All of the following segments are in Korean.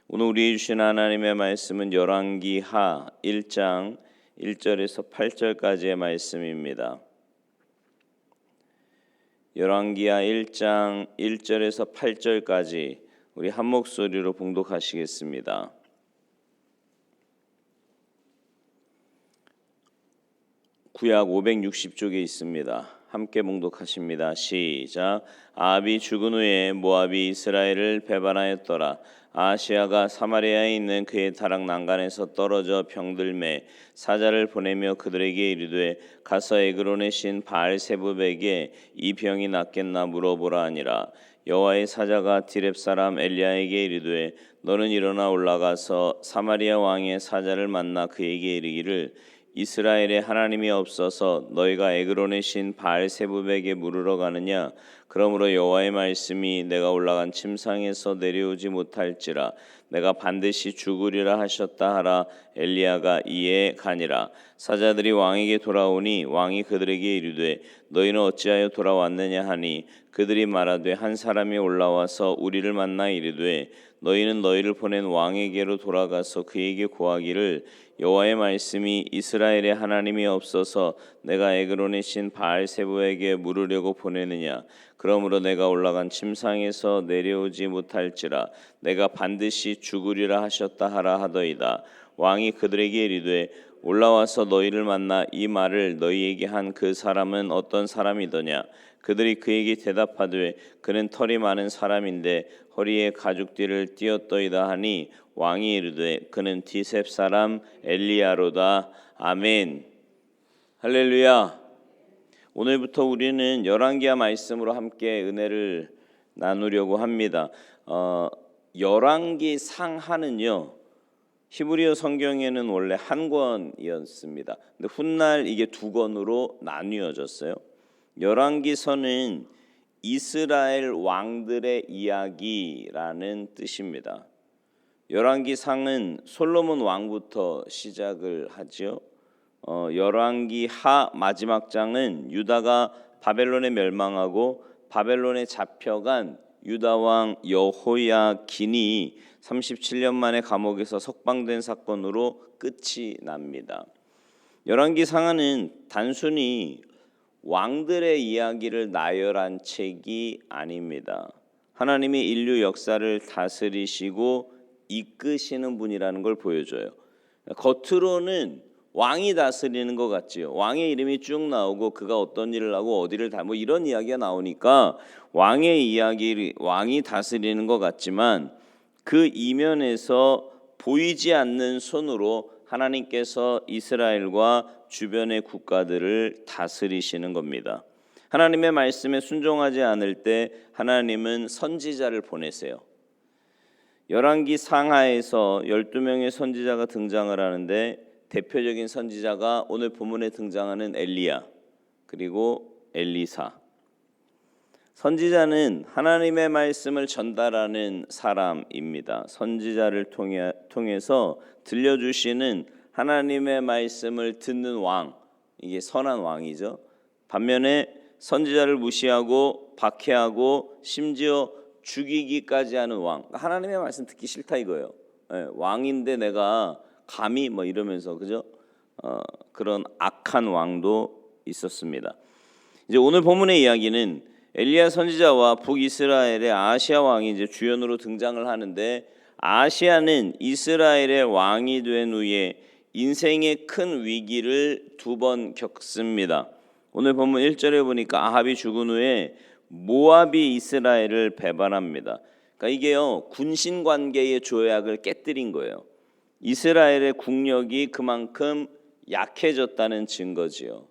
오늘 우리 주신 하나님의 말씀은 열왕기하 1장 1절에서 8절까지의 말씀입니다. 열왕기하 1장 1절에서 8절까지 우리 한 목소리로 봉독하시겠습니다. 구약 560쪽에 있습니다. 함께 봉독하십니다. 시작. 아합이 죽은 후에 모압이 이스라엘을 배반하였더라. 아하시아가 사마리아에 있는 그의 다락 난간에서 떨어져 병들매 사자를 보내며 그들에게 이르되 가서 에그론의 신 바알세붑에게 이 병이 낫겠나 물어보라 하니라. 여호와의 사자가 디렙 사람 엘리야에게 이르되 너는 일어나 올라가서 사마리아 왕의 사자를 만나 그에게 이르기를 이스라엘에 하나님이 없어서 너희가 에그론의 신 바알세붑에게 물으러 가느냐? 그러므로 여호와의 말씀이 내가 올라간 침상에서 내려오지 못할지라 내가 반드시 죽으리라 하셨다 하라. 엘리야가 이에 가니라. 사자들이 왕에게 돌아오니 왕이 그들에게 이르되 너희는 어찌하여 돌아왔느냐 하니 그들이 말하되 한 사람이 올라와서 우리를 만나 이르되 너희는 너희를 보낸 왕에게로 돌아가서 그에게 고하기를 여호와의 말씀이 이스라엘에 하나님이 없어서 내가 에그론의 신 바알세붑에게 물으려고 보내느냐? 그러므로 내가 올라간 침상에서 내려오지 못할지라 내가 반드시 죽으리라 하셨다 하라 하더이다. 왕이 그들에게 이르되 올라와서 너희를 만나 이 말을 너희에게 한 그 사람은 어떤 사람이더냐? 그들이 그에게 대답하되 그는 털이 많은 사람인데 허리에 가죽띠를 띠었더이다 하니 왕이 이르되 그는 디셉 사람 엘리야로다. 아멘. 할렐루야. 오늘부터 우리는 열왕기하 말씀으로 함께 은혜를 나누려고 합니다. 열왕기 상하는요 히브리어 성경에는 원래 한 권이었습니다. 근데 훗날 이게 두 권으로 나뉘어졌어요. 열왕기서는 이스라엘 왕들의 이야기라는 뜻입니다. 열왕기상은 솔로몬 왕부터 시작을 하죠. 열왕기하 마지막 장은 유다가 바벨론에 멸망하고 바벨론에 잡혀간 유다 왕 여호야긴이 37년 만에 감옥에서 석방된 사건으로 끝이 납니다. 열왕기상하는 단순히 왕들의 이야기를 나열한 책이 아닙니다. 하나님이 인류 역사를 다스리시고 이끄시는 분이라는 걸 보여줘요. 겉으로는 왕이 다스리는 것 같지요. 왕의 이름이 쭉 나오고 그가 어떤 일을 하고 어디를 뭐 이런 이야기가 나오니까 왕의 이야기, 왕이 다스리는 것 같지만 그 이면에서 보이지 않는 손으로 하나님께서 이스라엘과 주변의 국가들을 다스리시는 겁니다. 하나님의 말씀에 순종하지 않을 때 하나님은 선지자를 보내세요. 열왕기 상하에서 12명의 선지자가 등장을 하는데 대표적인 선지자가 오늘 본문에 등장하는 엘리야 그리고 엘리사. 선지자는 하나님의 말씀을 전달하는 사람입니다. 선지자를 통해서 들려주시는 하나님의 말씀을 듣는 왕, 이게 선한 왕이죠. 반면에 선지자를 무시하고 박해하고 심지어 죽이기까지 하는 왕, 하나님의 말씀 듣기 싫다 이거예요. 왕인데 내가 감히 뭐 이러면서 그죠? 그런 악한 왕도 있었습니다. 이제 오늘 본문의 이야기는 엘리야 선지자와 북이스라엘의 아하시아 왕이 이제 주연으로 등장을 하는데 아하시아는 이스라엘의 왕이 된 후에 인생의 큰 위기를 두 번 겪습니다. 오늘 본문 1절에 보니까 아합이 죽은 후에 모압이 이스라엘을 배반합니다. 그러니까 이게요 군신 관계의 조약을 깨뜨린 거예요. 이스라엘의 국력이 그만큼 약해졌다는 증거지요.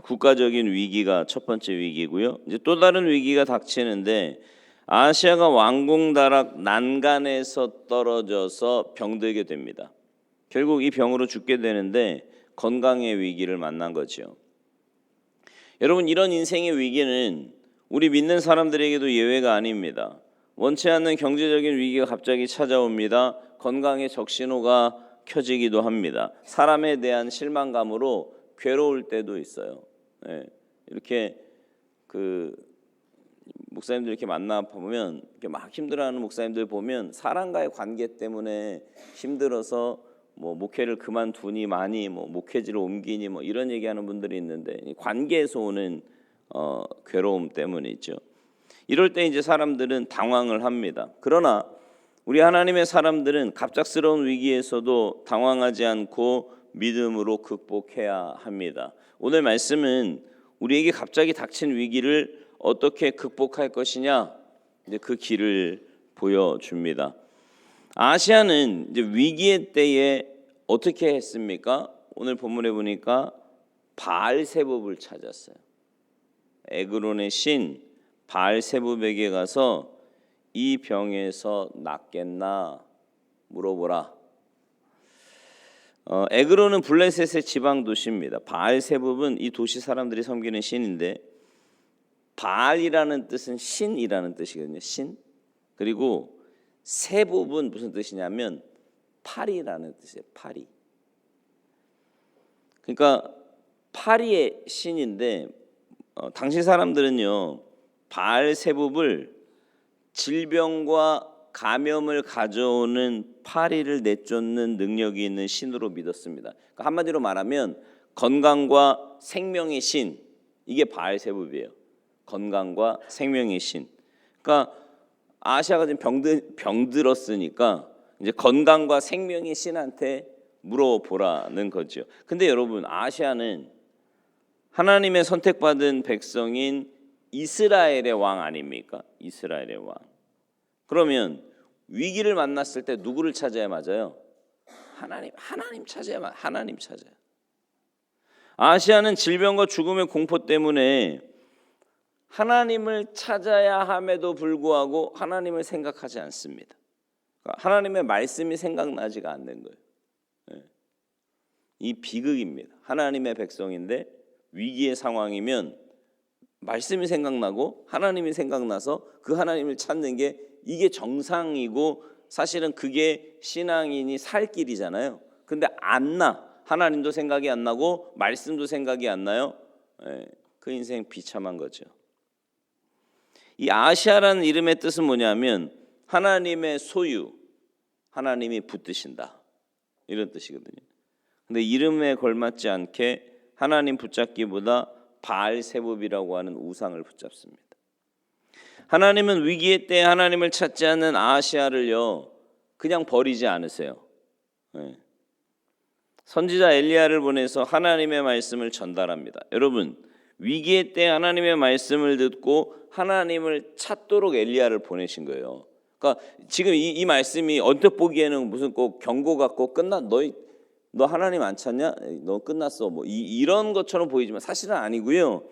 국가적인 위기가 첫 번째 위기고요. 이제 또 다른 위기가 닥치는데 아하시아가 왕궁 다락 난간에서 떨어져서 병들게 됩니다. 결국 이 병으로 죽게 되는데 건강의 위기를 만난 거죠. 여러분, 이런 인생의 위기는 우리 믿는 사람들에게도 예외가 아닙니다. 원치 않는 경제적인 위기가 갑자기 찾아옵니다. 건강의 적신호가 켜지기도 합니다. 사람에 대한 실망감으로 괴로울 때도 있어요. 이렇게 목사님들 이렇게 만나 보면 이렇게 막 힘들어하는 목사님들 보면 사람과의 관계 때문에 힘들어서 뭐 목회를 그만두니 많이 뭐 목회지를 옮기니 뭐 이런 얘기하는 분들이 있는데 관계에서 오는 괴로움 때문이죠. 이럴 때 이제 사람들은 당황을 합니다. 그러나 우리 하나님의 사람들은 갑작스러운 위기에서도 당황하지 않고 믿음으로 극복해야 합니다. 오늘 말씀은 우리에게 갑자기 닥친 위기를 어떻게 극복할 것이냐, 이제 그 길을 보여줍니다. 아시아는 이제 위기의 때에 어떻게 했습니까? 오늘 본문에 보니까 바알세붑을 찾았어요. 에그론의 신 바알세붑에게 가서 이 병에서 낫겠나 물어보라. 에그론은 블레셋의 지방 도시입니다. 바알세붑은 이 도시 사람들이 섬기는 신인데, 바알이라는 뜻은 신이라는 뜻이거든요. 신. 그리고 세붑은 무슨 뜻이냐면 파리라는 뜻이에요. 파리. 그러니까 파리의 신인데, 당시 사람들은요 바알세붑을 질병과 감염을 가져오는 파리를 내쫓는 능력이 있는 신으로 믿었습니다. 그러니까 한마디로 말하면 건강과 생명의 신, 이게 바알세붑이에요. 건강과 생명의 신. 그러니까 아시아가 지금 병들었으니까 이제 건강과 생명의 신한테 물어보라는 거죠. 근데 여러분, 아시아는 하나님의 선택받은 백성인 이스라엘의 왕 아닙니까? 이스라엘의 왕. 그러면 위기를 만났을 때 누구를 찾아야 맞아요? 하나님 찾아야 맞아요. 하나님 찾아요. 아시아는 질병과 죽음의 공포 때문에 하나님을 찾아야 함에도 불구하고 하나님을 생각하지 않습니다. 하나님의 말씀이 생각나지가 않는 거예요. 이 비극입니다. 하나님의 백성인데 위기의 상황이면 말씀이 생각나고 하나님이 생각나서 그 하나님을 찾는 게 이게 정상이고 사실은 그게 신앙인이 살 길이잖아요. 근데 안 나. 하나님도 생각이 안 나고 말씀도 생각이 안 나요. 그 인생 비참한 거죠. 이 아시아라는 이름의 뜻은 뭐냐면 하나님의 소유, 하나님이 붙드신다, 이런 뜻이거든요. 근데 이름에 걸맞지 않게 하나님 붙잡기보다 바알세붑이라고 하는 우상을 붙잡습니다. 하나님은 위기의 때에 하나님을 찾지 않는 아시아를요 그냥 버리지 않으세요. 선지자 엘리야를 보내서 하나님의 말씀을 전달합니다. 여러분, 위기의 때 하나님의 말씀을 듣고 하나님을 찾도록 엘리야를 보내신 거예요. 그러니까 지금 이 말씀이 언뜻 보기에는 무슨 꼭 경고 같고 너 하나님 안 찾냐? 너 끝났어. 뭐 이런 것처럼 보이지만 사실은 아니고요.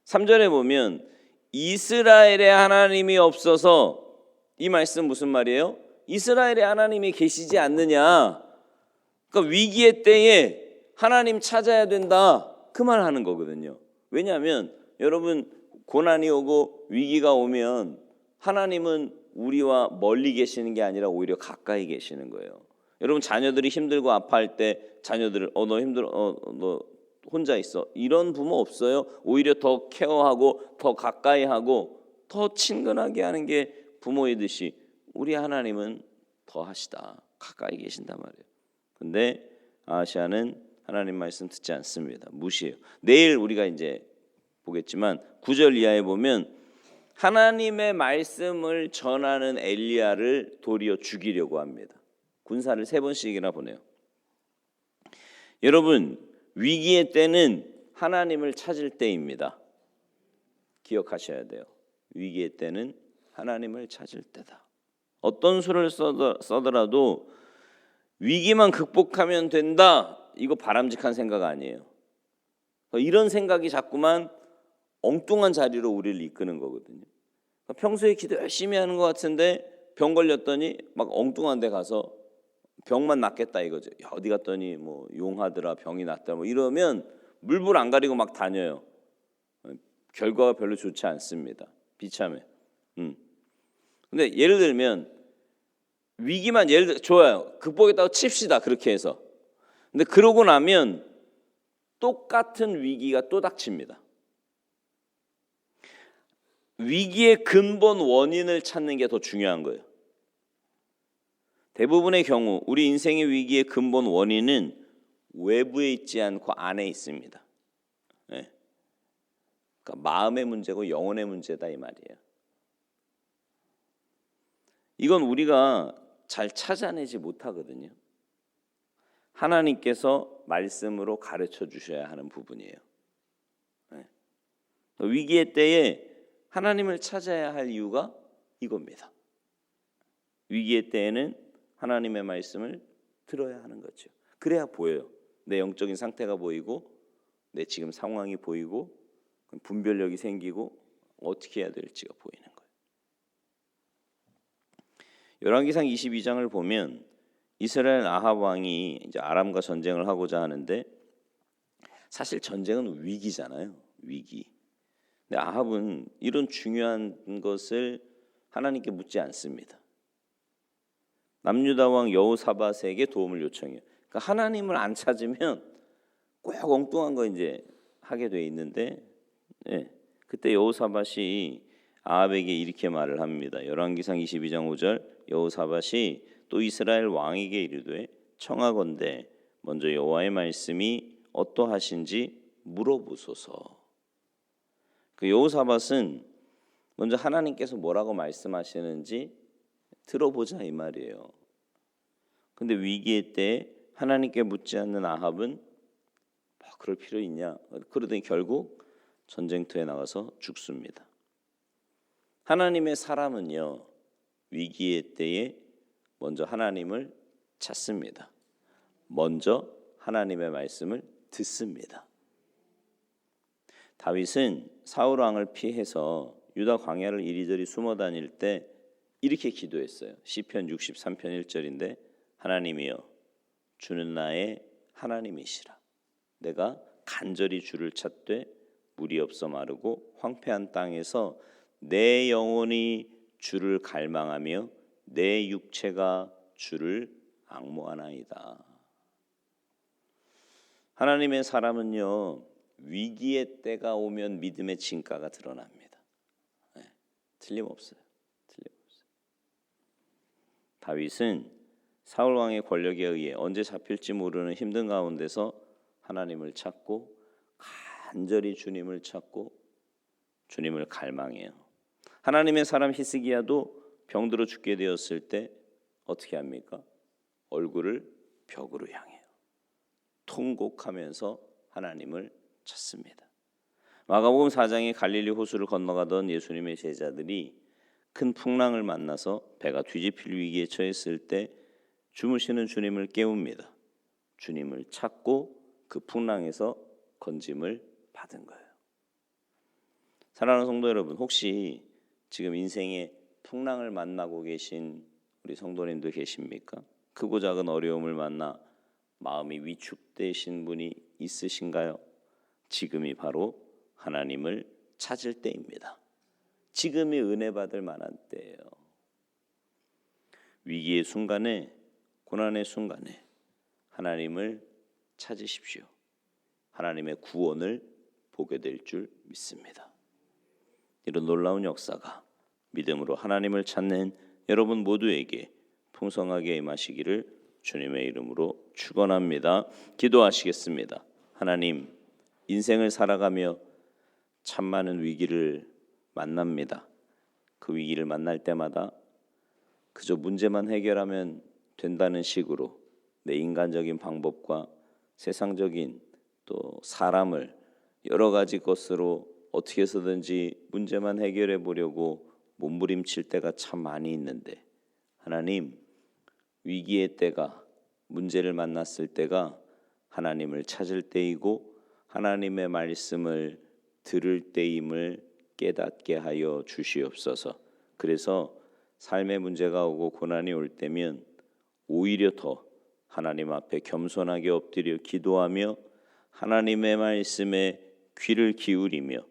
3절에 보면 이스라엘의 하나님이 없어서, 이 말씀 무슨 말이에요? 이스라엘의 하나님이 계시지 않느냐. 그러니까 위기의 때에 하나님 찾아야 된다, 그 말 하는 거거든요. 왜냐하면 여러분, 고난이 오고 위기가 오면 하나님은 우리와 멀리 계시는 게 아니라 오히려 가까이 계시는 거예요. 여러분, 자녀들이 힘들고 아파할 때 자녀들을 너 힘들어, 너 혼자 있어, 이런 부모 없어요. 오히려 더 케어하고 더 가까이 하고 더 친근하게 하는 게 부모이듯이 우리 하나님은 더 하시다, 가까이 계신단 말이에요. 근데 아시아는 하나님 말씀 듣지 않습니다. 무시해요. 내일 우리가 이제 보겠지만 9절 이하에 보면 하나님의 말씀을 전하는 엘리야를 도리어 죽이려고 합니다. 군사를 3번씩이나 보내요. 여러분, 위기의 때는 하나님을 찾을 때입니다. 기억하셔야 돼요. 위기의 때는 하나님을 찾을 때다. 어떤 수를 써더라도 위기만 극복하면 된다, 이거 바람직한 생각 아니에요. 이런 생각이 자꾸만 엉뚱한 자리로 우리를 이끄는 거거든요. 평소에 기도 열심히 하는 것 같은데 병 걸렸더니 막 엉뚱한 데 가서 병만 낫겠다 이거죠. 야, 어디 갔더니 뭐 용하더라, 병이 낫더라, 뭐 이러면 물불 안 가리고 막 다녀요. 결과가 별로 좋지 않습니다. 비참해. 근데 예를 들면 위기만 좋아요. 극복했다고 칩시다. 그렇게 해서. 근데 그러고 나면 똑같은 위기가 또 닥칩니다. 위기의 근본 원인을 찾는 게 더 중요한 거예요. 대부분의 경우 우리 인생의 위기의 근본 원인은 외부에 있지 않고 안에 있습니다. 네. 그러니까 마음의 문제고 영혼의 문제다 이 말이에요. 이건 우리가 잘 찾아내지 못하거든요. 하나님께서 말씀으로 가르쳐 주셔야 하는 부분이에요. 네. 위기의 때에 하나님을 찾아야 할 이유가 이겁니다. 위기의 때에는 하나님의 말씀을 들어야 하는 거죠. 그래야 보여요. 내 영적인 상태가 보이고 내 지금 상황이 보이고 분별력이 생기고 어떻게 해야 될지가 보이는 거예요. 열왕기상 22장을 보면 이스라엘 아합 왕이 이제 아람과 전쟁을 하고자 하는데 사실 전쟁은 위기잖아요. 위기. 근데 아합은 이런 중요한 것을 하나님께 묻지 않습니다. 남유다 왕 여호사밧에게 도움을 요청해요. 그러니까 하나님을 안 찾으면 꼭 엉뚱한 거 이제 하게 돼 있는데, 네. 그때 여호사밧이 아합에게 이렇게 말을 합니다. 열왕기상 22장 5절 여호사밧이 또 이스라엘 왕에게 이르되 청하건대 먼저 여호와의 말씀이 어떠하신지 물어보소서. 그 여호사밧은 먼저 하나님께서 뭐라고 말씀하시는지 들어보자 이 말이에요. 근데 위기의 때 하나님께 묻지 않는 아합은 그럴 필요 있냐? 그러더니 결국 전쟁터에 나가서 죽습니다. 하나님의 사람은요, 위기의 때에 먼저 하나님을 찾습니다. 먼저 하나님의 말씀을 듣습니다. 다윗은 사울 왕을 피해서 유다 광야를 이리저리 숨어 다닐 때 이렇게 기도했어요. 시편 63편 1절인데 하나님이여 주는 나의 하나님이시라. 내가 간절히 주를 찾되 물이 없어 마르고 황폐한 땅에서 내 영혼이 주를 갈망하며 내 육체가 주를 앙모하나이다. 하나님의 사람은요, 위기의 때가 오면 믿음의 진가가 드러납니다. 네, 틀림없어요. 다윗은 사울 왕의 권력에 의해 언제 잡힐지 모르는 힘든 가운데서 하나님을 찾고 간절히 주님을 찾고 주님을 갈망해요. 하나님의 사람 히스기야도 병들어 죽게 되었을 때 어떻게 합니까? 얼굴을 벽으로 향해요. 통곡하면서 하나님을 찾습니다. 마가복음 4장에 갈릴리 호수를 건너가던 예수님의 제자들이 큰 풍랑을 만나서 배가 뒤집힐 위기에 처했을 때 주무시는 주님을 깨웁니다. 주님을 찾고 그 풍랑에서 건짐을 받은 거예요. 사랑하는 성도 여러분, 혹시 지금 인생에 풍랑을 만나고 계신 우리 성도님들 계십니까? 크고 작은 어려움을 만나 마음이 위축되신 분이 있으신가요? 지금이 바로 하나님을 찾을 때입니다. 지금이 은혜 받을 만한 때예요. 위기의 순간에, 고난의 순간에 하나님을 찾으십시오. 하나님의 구원을 보게 될 줄 믿습니다. 이런 놀라운 역사가 믿음으로 하나님을 찾는 여러분 모두에게 풍성하게 임하시기를 주님의 이름으로 축원합니다. 기도하시겠습니다. 하나님, 인생을 살아가며 참 많은 위기를 만납니다. 그 위기를 만날 때마다 그저 문제만 해결하면 된다는 식으로 내 인간적인 방법과 세상적인 또 사람을 여러 가지 것으로 어떻게 해서든지 문제만 해결해 보려고 몸부림칠 때가 참 많이 있는데, 하나님, 위기의 때가, 문제를 만났을 때가 하나님을 찾을 때이고 하나님의 말씀을 들을 때임을 깨닫게 하여 주시옵소서. 그래서 삶의 문제가 오고 고난이 올 때면 오히려 더 하나님 앞에 겸손하게 엎드려 기도하며 하나님의 말씀에 귀를 기울이며,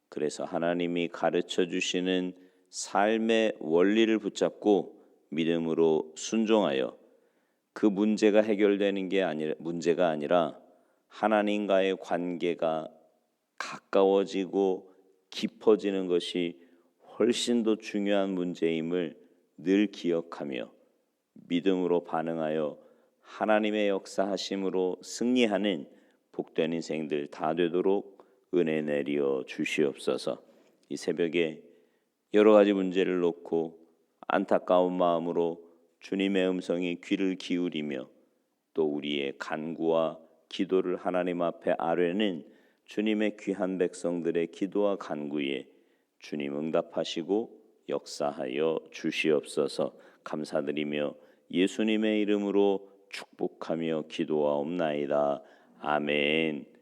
그래서 하나님이 가르쳐 주시는 삶의 원리를 붙잡고 믿음으로 순종하여 그 문제가 해결되는 게 문제가 아니라 하나님과의 관계가 가까워지고 깊어지는 것이 훨씬 더 중요한 문제임을 늘 기억하며 믿음으로 반응하여 하나님의 역사하심으로 승리하는 복된 인생들 다 되도록 은혜 내리어 주시옵소서. 이 새벽에 여러 가지 문제를 놓고 안타까운 마음으로 주님의 음성에 귀를 기울이며 또 우리의 간구와 기도를 하나님 앞에 아뢰는 주님의 귀한 백성들의 기도와 간구에 주님 응답하시고 역사하여 주시옵소서. 감사드리며 예수님의 이름으로 축복하며 기도하옵나이다. 아멘.